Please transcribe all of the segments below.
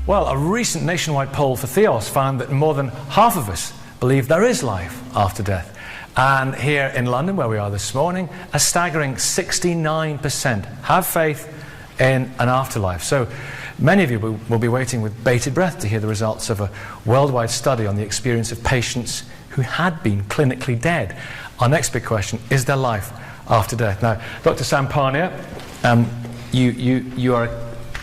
Well, a recent nationwide poll for Theos found that more than half of us believe there is life after death. And here in London, where we are this morning, a staggering 69% have faith in an afterlife. So many of you will be waiting with bated breath to hear the results of a worldwide study on the experience of patients who had been clinically dead. Our next big question, is there life after death? Now, Dr. Sampania,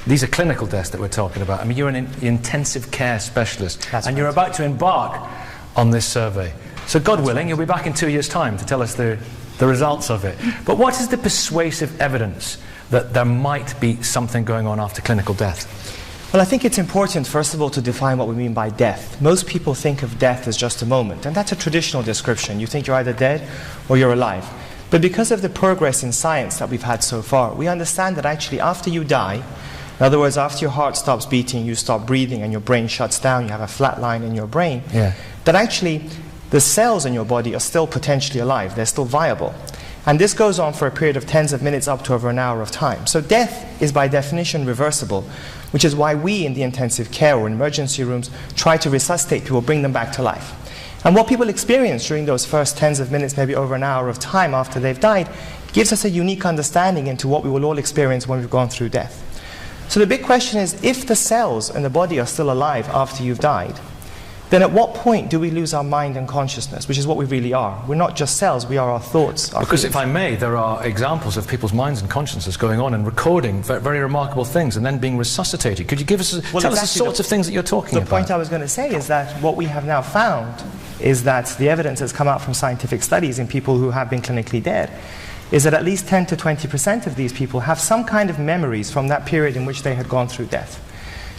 these are clinical deaths that we're talking about. I mean, you're an intensive care specialist, and you're about to embark on this survey. So God willing, you'll be back in 2 years' time to tell us the results of it. But what is the persuasive evidence that there might be something going on after clinical death? Well, I think it's important, first of all, to define what we mean by death. Most people think of death as just a moment, and that's a traditional description. You think you're either dead or you're alive. But because of the progress in science that we've had so far, we understand that actually after you die, in other words, after your heart stops beating, you stop breathing, and your brain shuts down, you have a flat line in your brain, that actually the cells in your body are still potentially alive, they're still viable. And this goes on for a period of tens of minutes up to over an hour of time. So death is by definition reversible, which is why we in the intensive care or emergency rooms try to resuscitate people, bring them back to life. And what people experience during those first tens of minutes, maybe over an hour of time after they've died, gives us a unique understanding into what we will all experience when we've gone through death. So the big question is, if the cells in the body are still alive after you've died, then at what point do we lose our mind and consciousness, which is what we really are? We're not just cells, we are our thoughts. Because if I may, there are examples of people's minds and consciousness going on and recording very remarkable things and then being resuscitated. Could you give us, tell us the sorts of things that you're talking about? The point I was going to say is that what we have now found is that the evidence has come out from scientific studies in people who have been clinically dead is that at least 10 to 20% of these people have some kind of memories from that period in which they had gone through death.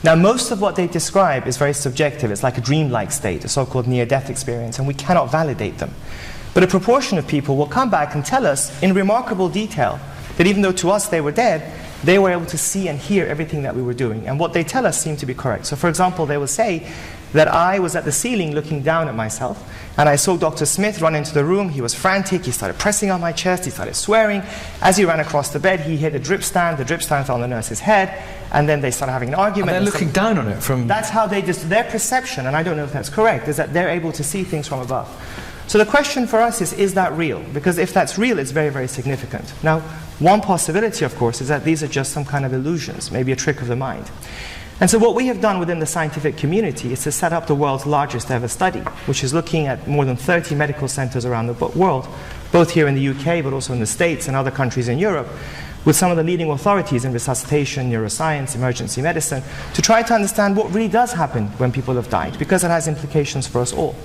Now, most of what they describe is very subjective. It's like a dreamlike state, a so-called near-death experience, and we cannot validate them. But a proportion of people will come back and tell us in remarkable detail that even though to us they were dead, they were able to see and hear everything that we were doing. And what they tell us seemed to be correct. So, for example, they will say that I was at the ceiling looking down at myself, and I saw Dr. Smith run into the room. He was frantic. He started pressing on my chest. He started swearing. As he ran across the bed, he hit a drip stand. The drip stand fell on the nurse's head, and then they started having an argument. And they're looking down on it from... That's how they just... Their perception, and I don't know if that's correct, is that they're able to see things from above. So the question for us is that real? Because if that's real, it's very, very significant. Now, one possibility, of course, is that these are just some kind of illusions, maybe a trick of the mind. And so what we have done within the scientific community is to set up the world's largest ever study, which is looking at more than 30 medical centers around the world, both here in the UK, but also in the States and other countries in Europe, with some of the leading authorities in resuscitation, neuroscience, emergency medicine, to try to understand what really does happen when people have died, because it has implications for us all.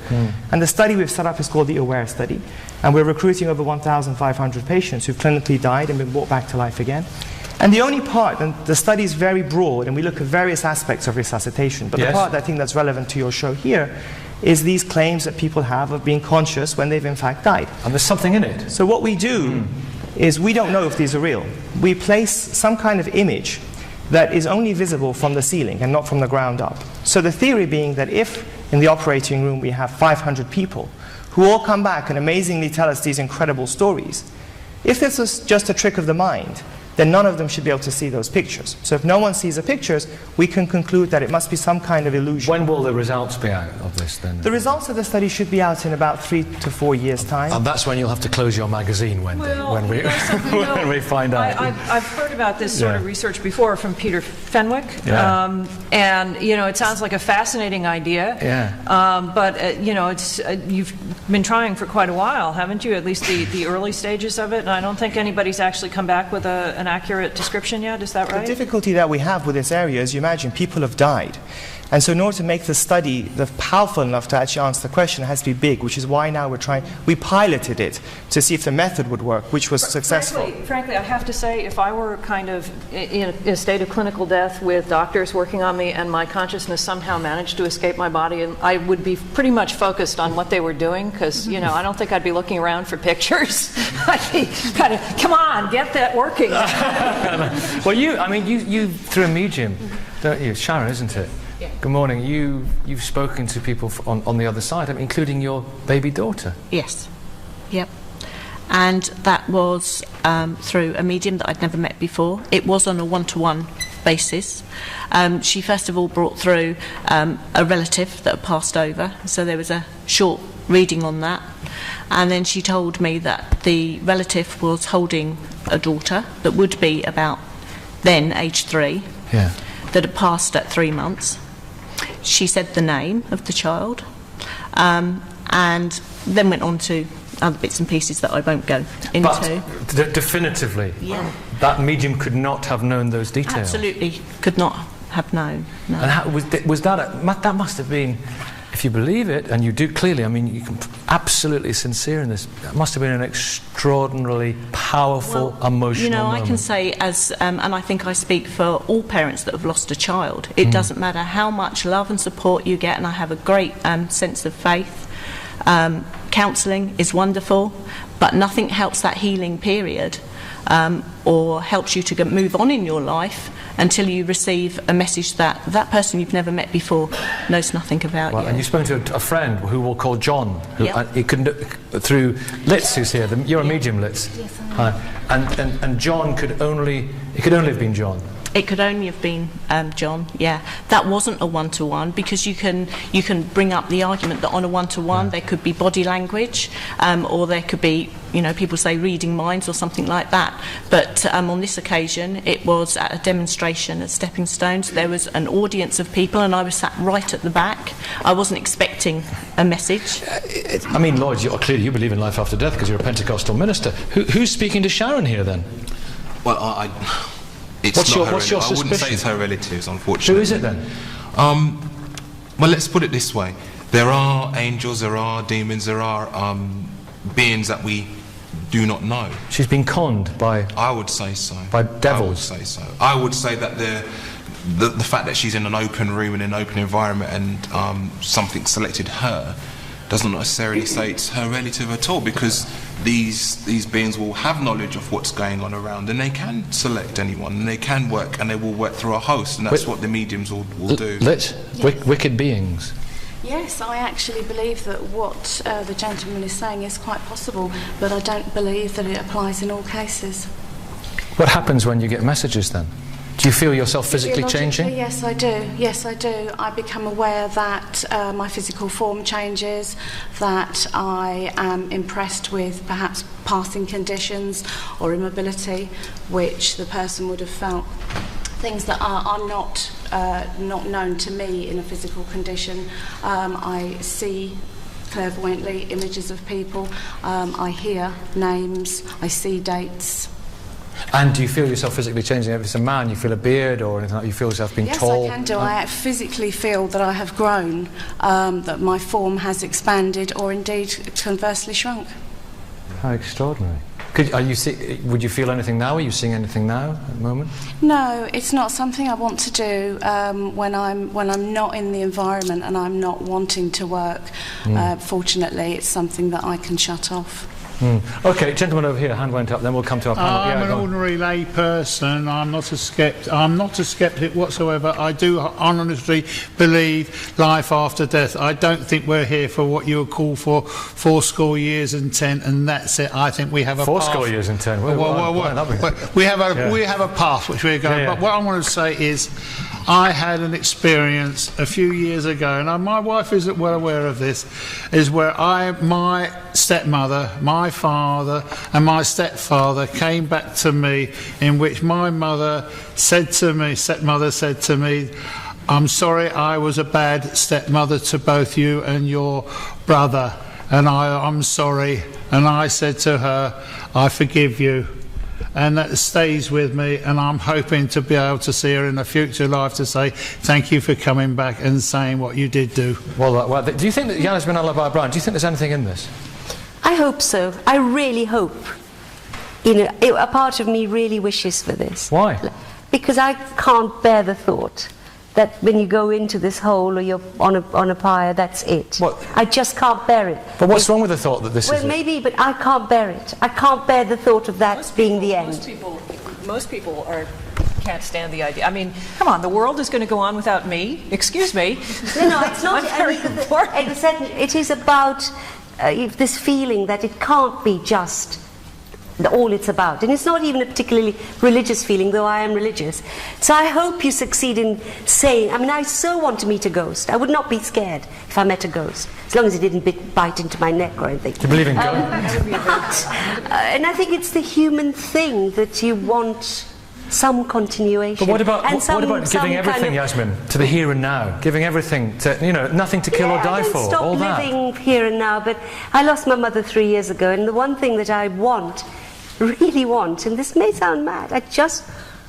And the study we've set up is called the AWARE study, and we're recruiting over 1,500 patients who've clinically died and been brought back to life again. And the only part, and the study is very broad, and we look at various aspects of resuscitation, but the part that I think that's relevant to your show here is these claims that people have of being conscious when they've in fact died. And there's something in it. So what we do is we don't know if these are real. We place some kind of image that is only visible from the ceiling and not from the ground up. So the theory being that if in the operating room we have 500 people who all come back and amazingly tell us these incredible stories, if this is just a trick of the mind, then none of them should be able to see those pictures. So if no one sees the pictures, we can conclude that it must be some kind of illusion. When will the results be out of this then? The results of the study should be out in about 3 to 4 years' time. And that's when you'll have to close your magazine when we find out. I've heard about this sort of research before from Peter Fenwick. And, you know, it sounds like a fascinating idea. But, you know, you've been trying for quite a while, haven't you? At least the early stages of it. And I don't think anybody's actually come back with an accurate description yet. Is that right? The difficulty that we have with this area, as you imagine, people have died. And so in order to make the study powerful enough to actually answer the question, it has to be big, which is why now we piloted it to see if the method would work, which was successful. Frankly, I have to say, if I were kind of in a state of clinical death with doctors working on me and my consciousness somehow managed to escape my body, and I would be pretty much focused on what they were doing, because, you know, I don't think I'd be looking around for pictures. I'd be kind of, come on, get that working. Well, you through a medium, don't you? Shara, isn't it? Good morning. You've spoken to people on the other side, including your baby daughter. Yes. Yep. And that was through a medium that I'd never met before. It was on a one-to-one basis. She first of all brought through a relative that had passed over, so there was a short reading on that, and then she told me that the relative was holding a daughter that would be about then age 3, that had passed at 3 months. She said the name of the child, and then went on to other bits and pieces that I won't go into. But definitively, that medium could not have known those details. Absolutely could not have known. No. And how, was that that must have been, if you believe it, and you do clearly, I mean, you can absolutely sincere in this, it must have been an extraordinarily powerful, emotional moment. I can say, as and I think I speak for all parents that have lost a child, it doesn't matter how much love and support you get, and I have a great sense of faith. Counselling is wonderful, but nothing helps that healing period or helps you to move on in your life until you receive a message that that person you've never met before knows nothing about you. And you spoke to a friend who we'll call John, who he couldn't, through Litz, who's here. You're a medium, Litz. Yes, I am. And John could only have been John. It could only have been John, That wasn't a one-to-one, because you can bring up the argument that on a one-to-one there could be body language, or there could be, people say reading minds or something like that. But on this occasion, it was at a demonstration at Stepping Stones. There was an audience of people, and I was sat right at the back. I wasn't expecting a message. I mean, Lloyd, clearly you believe in life after death because you're a Pentecostal minister. Who's speaking to Sharon here then? Well, what's your suspicion? I wouldn't say it's her relatives, unfortunately. Who is it then? Well, let's put it this way. There are angels, there are demons, there are beings that we do not know. She's been conned by... I would say so. By devils? I would say so. I would say that the fact that she's in an open room, in an open environment, and something selected her, doesn't necessarily say it's her relative at all, because these beings will have knowledge of what's going on around, and they can select anyone, and they can work, and they will work through a host, and that's what the mediums will do. Yes. Wicked beings. Yes, I actually believe that what the gentleman is saying is quite possible, but I don't believe that it applies in all cases. What happens when you get messages then? Do you feel yourself physically changing? Yes, I do. Yes, I do. I become aware that my physical form changes, that I am impressed with perhaps passing conditions or immobility, which the person would have felt. Things that are not known to me in a physical condition. I see clairvoyantly images of people. I hear names. I see dates. And do you feel yourself physically changing? If it's a man, you feel a beard or anything like that? You feel yourself being tall? Yes, I can do. I physically feel that I have grown, that my form has expanded or indeed conversely shrunk. How extraordinary. Would you feel anything now? Are you seeing anything now at the moment? No, it's not something I want to do when I'm not in the environment and I'm not wanting to work. Fortunately, it's something that I can shut off. Okay, gentleman over here, hand went up, then we'll come to our panel. I'm an ordinary lay person. I'm not a skeptic whatsoever. I do honestly believe life after death. I don't think we're here for what you would call for 4 years and 10, and that's it. I think we have a 4 path. years and 10. We have a path which we're going. But what I want to say is, I had an experience a few years ago, and my wife is well aware of this, is where my stepmother, my father and my stepfather came back to me, in which my stepmother said to me, "I'm sorry I was a bad stepmother to both you and your brother, and I'm sorry." And I said to her, "I forgive you." And that stays with me, and I'm hoping to be able to see her in a future life to say thank you for coming back and saying what you did do. Well, do you think that Yasmin Al-Bayram, do you think there's anything in this? I hope so. I really hope. A part of me really wishes for this. Why? Because I can't bear the thought that when you go into this hole or you're on a pyre, that's it. What? I just can't bear it. But what's wrong with the thought that this is Well, maybe, but I can't bear it. I can't bear the thought of that being the end. Most people can't stand the idea. I mean, come on, the world is going to go on without me. Excuse me. No, it's not. It is about this feeling that it can't be just all it's about. And it's not even a particularly religious feeling, though I am religious. So I hope you succeed in saying, I mean, I so want to meet a ghost. I would not be scared if I met a ghost, as long as it didn't bite into my neck or anything. Do you believe in ghosts? And I think it's the human thing that you want some continuation. But what about giving everything, Yasmin, to the here and now? Giving everything to, you know, nothing to kill or die for. Stop all that. living here and now, but I lost my mother 3 years ago, and the one thing that I really want, and this may sound mad, I just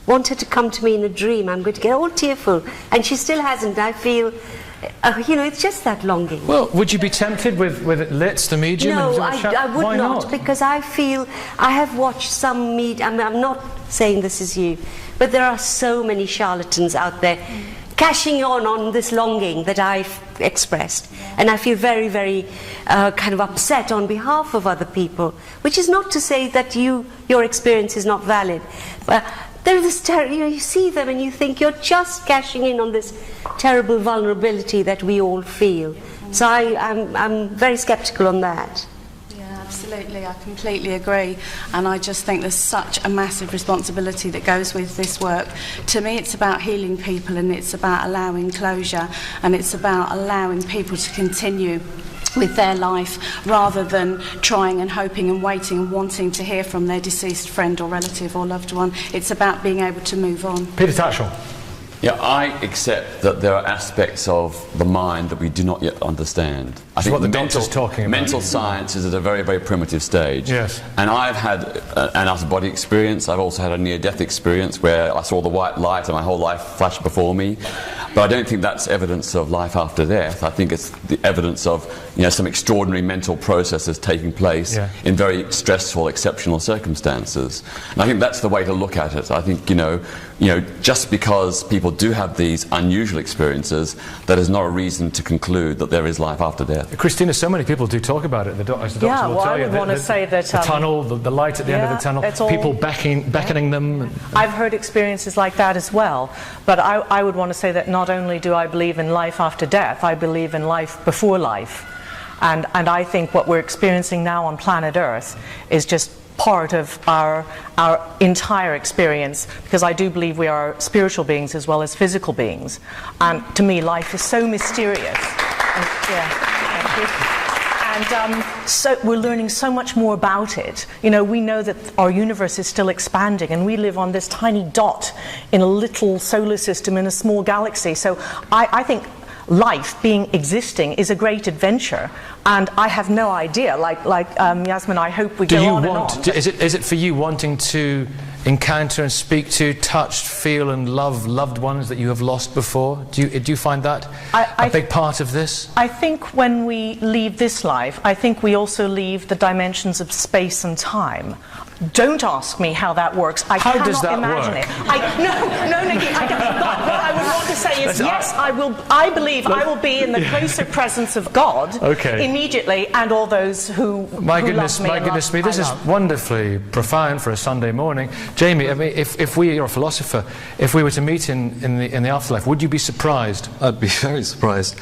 want her to come to me in a dream. I'm going to get all tearful, and she still hasn't. I feel, you know, it's just that longing. Well, would you be tempted with Litz, the medium? No, I would Why not, because I feel I have watched some media. I mean, I'm not saying this is you, but there are so many charlatans out there cashing on this longing that I've expressed, and I feel very, very kind of upset on behalf of other people, which is not to say that your experience is not valid, but there's this you see them and you think you're just cashing in on this terrible vulnerability that we all feel. So I'm very sceptical on that. Absolutely, I completely agree, and I just think there's such a massive responsibility that goes with this work. To me, it's about healing people, and it's about allowing closure, and it's about allowing people to continue with their life rather than trying and hoping and waiting and wanting to hear from their deceased friend or relative or loved one. It's about being able to move on. Peter Tatchell. Yeah, I accept that there are aspects of the mind that we do not yet understand. I think what the doctor's talking about. Mental science is at a very, very primitive stage. Yes. And I've had an out-of-body experience. I've also had a near-death experience where I saw the white light and my whole life flashed before me. But I don't think that's evidence of life after death. I think it's the evidence of, you know, some extraordinary mental processes taking place in very stressful, exceptional circumstances. And I think that's the way to look at it. I think, you know, just because people do have these unusual experiences, that is not a reason to conclude that there is life after death. Christina, so many people do talk about it. As the doctor will tell you, I would want to say that the tunnel, the light at the end of the tunnel, people beckoning them. I've heard experiences like that as well. But I would want to say that not only do I believe in life after death, I believe in life before life. And I think what we're experiencing now on planet Earth is just part of our entire experience, because I do believe we are spiritual beings as well as physical beings. And to me, life is so mysterious. And so we're learning so much more about it. You know, we know that our universe is still expanding, and we live on this tiny dot in a little solar system in a small galaxy. So I think life existing is a great adventure, and I have no idea. Like Yasmin, I hope we go on and on. Is it for you wanting to encounter and speak to, touch, feel and love loved ones that you have lost before? Do you find that a big part of this? I think when we leave this life, I think we also leave the dimensions of space and time. Don't ask me how that works. I cannot imagine it. No, Nikki. What I would want to say is, yes, I will. I believe I will be in the closer presence of God immediately, and all those who My goodness me, this is wonderfully profound for a Sunday morning. Jamie, I mean, if you're a philosopher, if we were to meet in the afterlife, would you be surprised? I'd be very surprised.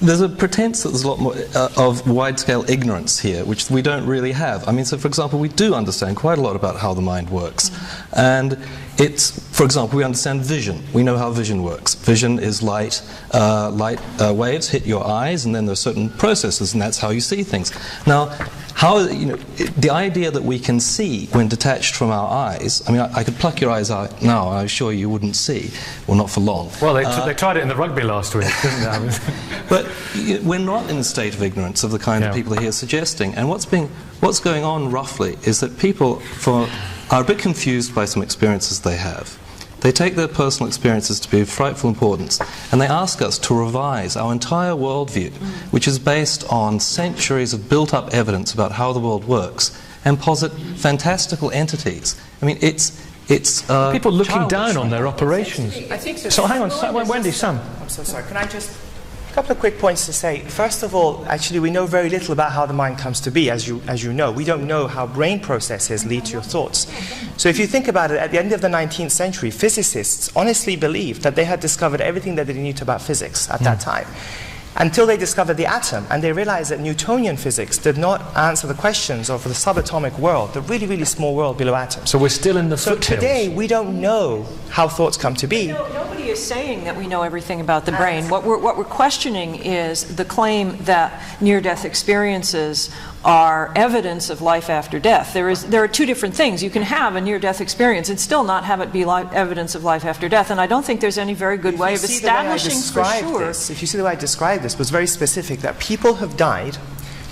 There's a pretense that there's a lot more of wide-scale ignorance here, which we don't really have. I mean, so for example, we do understand quite a lot about how the mind works. And it's, for example, we understand vision. We know how vision works. Vision is light waves hit your eyes, and then there are certain processes, and that's how you see things. Now, the idea that we can see when detached from our eyes, I mean, I could pluck your eyes out now, I'm sure you wouldn't see. Well, not for long. Well, they tried it in the rugby last week, didn't they? But we're not in a state of ignorance of the kind of people here suggesting. And what's going on roughly is that people are a bit confused by some experiences they have. They take their personal experiences to be of frightful importance, and they ask us to revise our entire worldview, which is based on centuries of built-up evidence about how the world works, and posit fantastical entities. I mean, it's people looking down on their operations. I think so hang on, Wendy, Sam. I'm so sorry. Can I just... A couple of quick points to say. First of all, actually, we know very little about how the mind comes to be, as you know. We don't know how brain processes lead to your thoughts. So if you think about it, at the end of the 19th century, physicists honestly believed that they had discovered everything that they knew about physics at that time. until they discovered the atom, and they realized that Newtonian physics did not answer the questions of the subatomic world, the really, really small world below atoms. So we're still in the foothills. So today, we don't know how thoughts come to be. Nobody is saying that we know everything about the brain. What we're questioning is the claim that near-death experiences are evidence of life after death. There are two different things. You can have a near-death experience and still not have it be evidence of life after death, and I don't think there's any very good way of establishing for sure. If you see the way I described this, it was very specific, that people have died.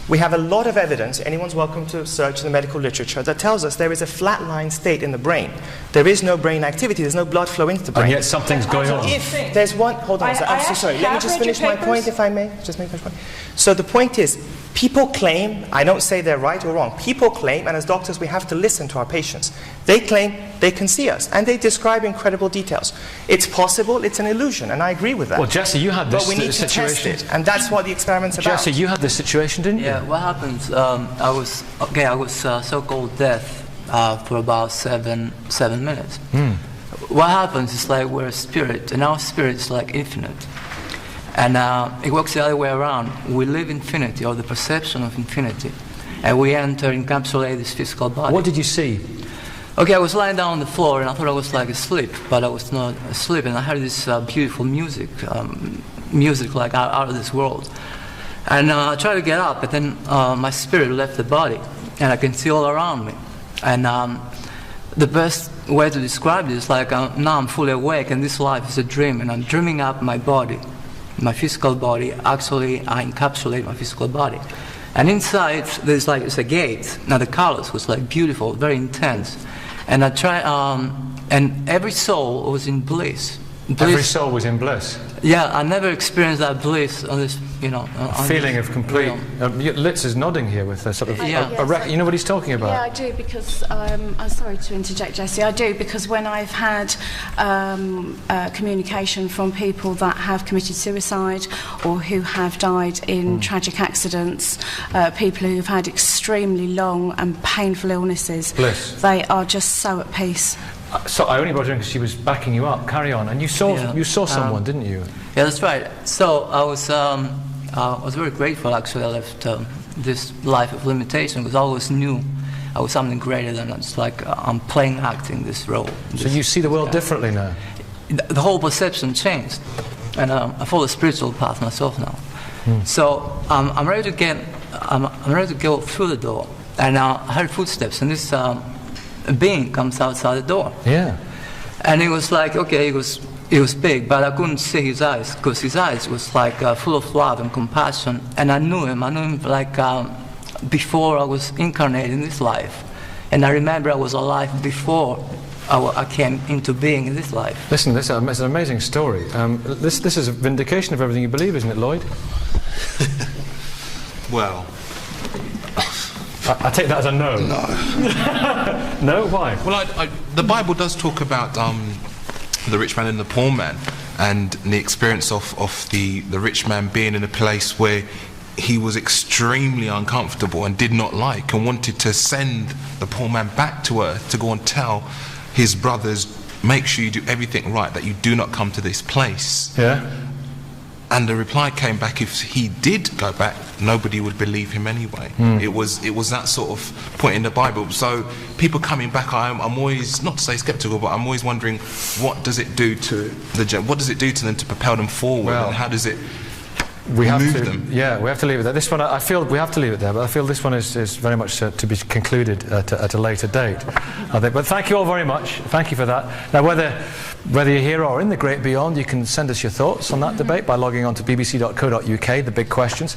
We have a lot of evidence, anyone's welcome to search in the medical literature, that tells us there is a flatline state in the brain. There is no brain activity, there's no blood flow into the brain. And yet something's going on. If there's one, hold on, I'm so sorry, let me just finish my point if I may, just make my point. So the point is, people claim, I don't say they're right or wrong, people claim, and as doctors we have to listen to our patients, they claim they can see us, and they describe incredible details. It's possible, it's an illusion, and I agree with that. Well, Jesse, you had this situation. But we need to test it, and that's what the experiment's about. Jesse, you had this situation, didn't you? Yeah, what happens, I was so-called deaf for about seven minutes. What happens is like we're a spirit, and our spirit is like infinite. And it works the other way around. We live infinity, or the perception of infinity, and we encapsulate this physical body. What did you see? Okay, I was lying down on the floor, and I thought I was like asleep, but I was not asleep, and I heard this beautiful music, music like out of this world. And I tried to get up, but then my spirit left the body, and I can see all around me. And the best way to describe it is like now I'm fully awake, and this life is a dream, and I'm dreaming up my body. My physical body, actually I encapsulate my physical body. And inside there's like, it's a gate. Now the colors was like beautiful, very intense. And I tried, and every soul was in bliss. Every soul was in bliss? Yeah, I never experienced that bliss on this, you know. A feeling of complete... Litz is nodding here with a sort of... you know what he's talking about? Yeah, I do, because... I'm sorry to interject, Jesse. I do, because when I've had communication from people that have committed suicide or who have died in tragic accidents, people who have had extremely long and painful illnesses, bliss. They are just so at peace. So I only brought her in because she was backing you up. Carry on. And you saw someone, didn't you? Yeah, that's right. So I was very grateful, actually. I left this life of limitation because I always knew I was something greater than it's like I'm playing, acting this role. So you see the world differently now? The whole perception changed, and I follow the spiritual path myself now. So I'm ready to go through the door, and I heard footsteps, and this a being comes outside the door. Yeah. And it was like, okay, it was big, but I couldn't see his eyes, because his eyes was like full of love and compassion. And I knew him like before I was incarnated in this life. And I remember I was alive before I came into being in this life. Listen, this is an amazing story. This is a vindication of everything you believe, isn't it, Lloyd? Well... I take that as a no. No. No? Why? Well, the Bible does talk about the rich man and the poor man, and the experience of the rich man being in a place where he was extremely uncomfortable and did not like, and wanted to send the poor man back to earth to go and tell his brothers, make sure you do everything right, that you do not come to this place. Yeah. And the reply came back, if he did go back, nobody would believe him anyway. It was that sort of point in the Bible. So people coming back, I'm always, not to say skeptical, but I'm always wondering, what does it do to them to propel them forward, well, and how does it we have move to, them? Yeah, we have to leave it there. This one, I feel we have to leave it there, but I feel this one is very much to be concluded at a later date. But thank you all very much. Thank you for that. Now, whether you're here or in the great beyond, you can send us your thoughts on that debate by logging on to bbc.co.uk, the big questions.